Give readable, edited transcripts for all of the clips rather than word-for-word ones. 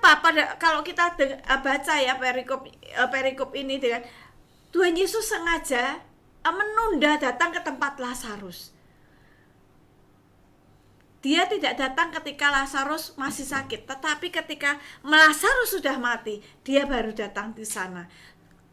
Kenapa kalau kita baca ya perikop ini dengan Tuhan Yesus sengaja menunda datang ke tempat Lazarus. Dia tidak datang ketika Lazarus masih sakit, tetapi ketika Lazarus sudah mati, dia baru datang di sana.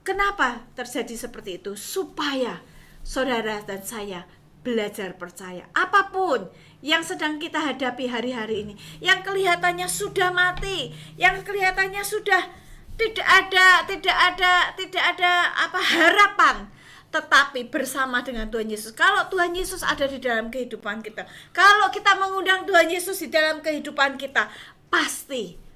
Kenapa terjadi seperti itu? Supaya saudara dan saya belajar percaya. Apapun yang sedang kita hadapi hari-hari ini, yang kelihatannya sudah mati, yang kelihatannya sudah tidak ada harapan, tetapi bersama dengan Tuhan Yesus. Kalau Tuhan Yesus ada di dalam kehidupan kita, kalau kita mengundang Tuhan Yesus di dalam kehidupan kita, pasti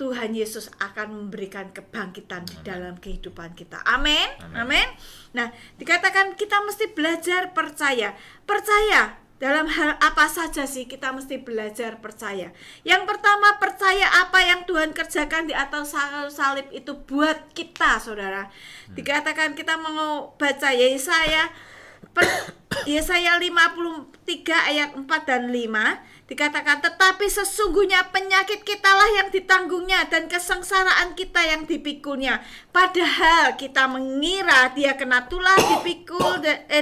Tuhan Yesus akan memberikan kebangkitan di dalam kehidupan kita. Amin. Amin. Nah, dikatakan kita mesti belajar percaya. Percaya dalam hal apa saja sih kita mesti belajar percaya. Yang pertama, percaya apa yang Tuhan kerjakan di atas salib itu buat kita, saudara. Dikatakan kita mau baca Yesaya 53 ayat 4 dan 5. Dikatakan, tetapi sesungguhnya penyakit kitalah yang ditanggungnya dan kesengsaraan kita yang dipikulnya. Padahal kita mengira dia kena tulah,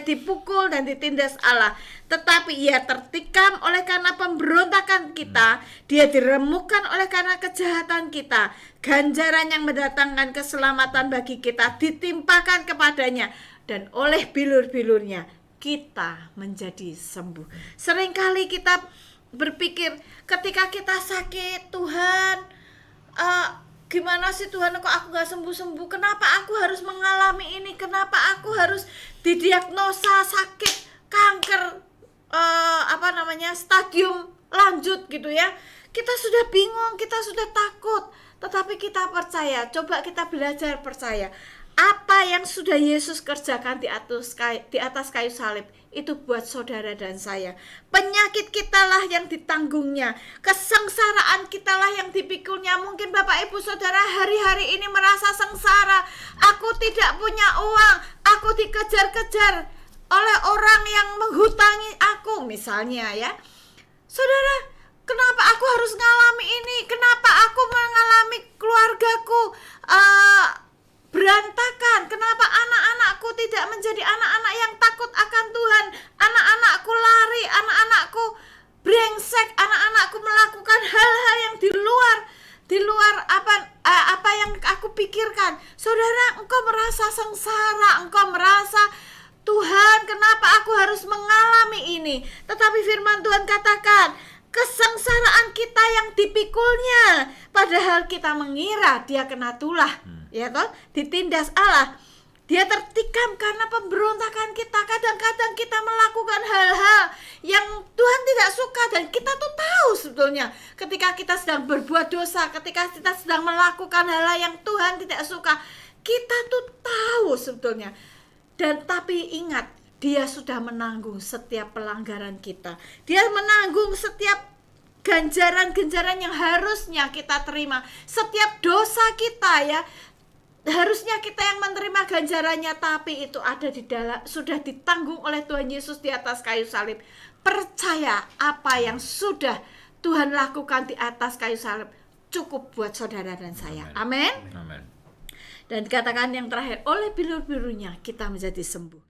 dipukul dan ditindas Allah. Tetapi ia tertikam oleh karena pemberontakan kita, dia diremukkan oleh karena kejahatan kita. Ganjaran yang mendatangkan keselamatan bagi kita ditimpakan kepadanya, dan oleh bilur-bilurnya kita menjadi sembuh. Seringkali kita berpikir ketika kita sakit, Tuhan, gimana sih Tuhan, kok aku gak sembuh-sembuh? Kenapa aku harus mengalami ini? Kenapa aku harus didiagnosa sakit kanker stadium lanjut gitu ya? Kita sudah bingung, kita sudah takut, tetapi kita percaya. Coba kita belajar percaya. Apa yang sudah Yesus kerjakan di atas kayu salib itu buat saudara dan saya. Penyakit kitalah yang ditanggungnya, kesengsaraan kitalah yang dipikulnya. Mungkin Bapak Ibu Saudara hari-hari ini merasa sengsara. Aku tidak punya uang, aku dikejar-kejar oleh orang yang menghutangi aku misalnya ya. Saudara, kenapa aku harus mengalami ini? Kenapa aku mengalami keluargaku berantakan? Kenapa anak-anakku tidak menjadi anak-anak yang takut akan Tuhan? Anak-anakku lari, anak-anakku brengsek, anak-anakku melakukan hal-hal yang di luar apa yang aku pikirkan. Saudara, engkau merasa sengsara, engkau merasa, Tuhan, kenapa aku harus mengalami ini? Tetapi firman Tuhan katakan, kesengsaraan kita yang dipikulnya, padahal kita mengira dia kena tulah. Ya toh, ditindas Allah. Dia tertikam karena pemberontakan kita. Kadang-kadang kita melakukan hal-hal yang Tuhan tidak suka, dan kita tuh tahu sebetulnya ketika kita sedang berbuat dosa, ketika kita sedang melakukan hal-hal yang Tuhan tidak suka, kita tuh tahu sebetulnya. Dan tapi ingat, dia sudah menanggung setiap pelanggaran kita. Dia menanggung setiap ganjaran-ganjaran yang harusnya kita terima. Setiap dosa kita ya, harusnya kita yang menerima ganjarannya, tapi itu ada di dalam, sudah ditanggung oleh Tuhan Yesus di atas kayu salib. Percaya apa yang sudah Tuhan lakukan di atas kayu salib cukup buat saudara dan saya. Amin. Dan dikatakan yang terakhir, oleh bilur-bilurnya kita menjadi sembuh.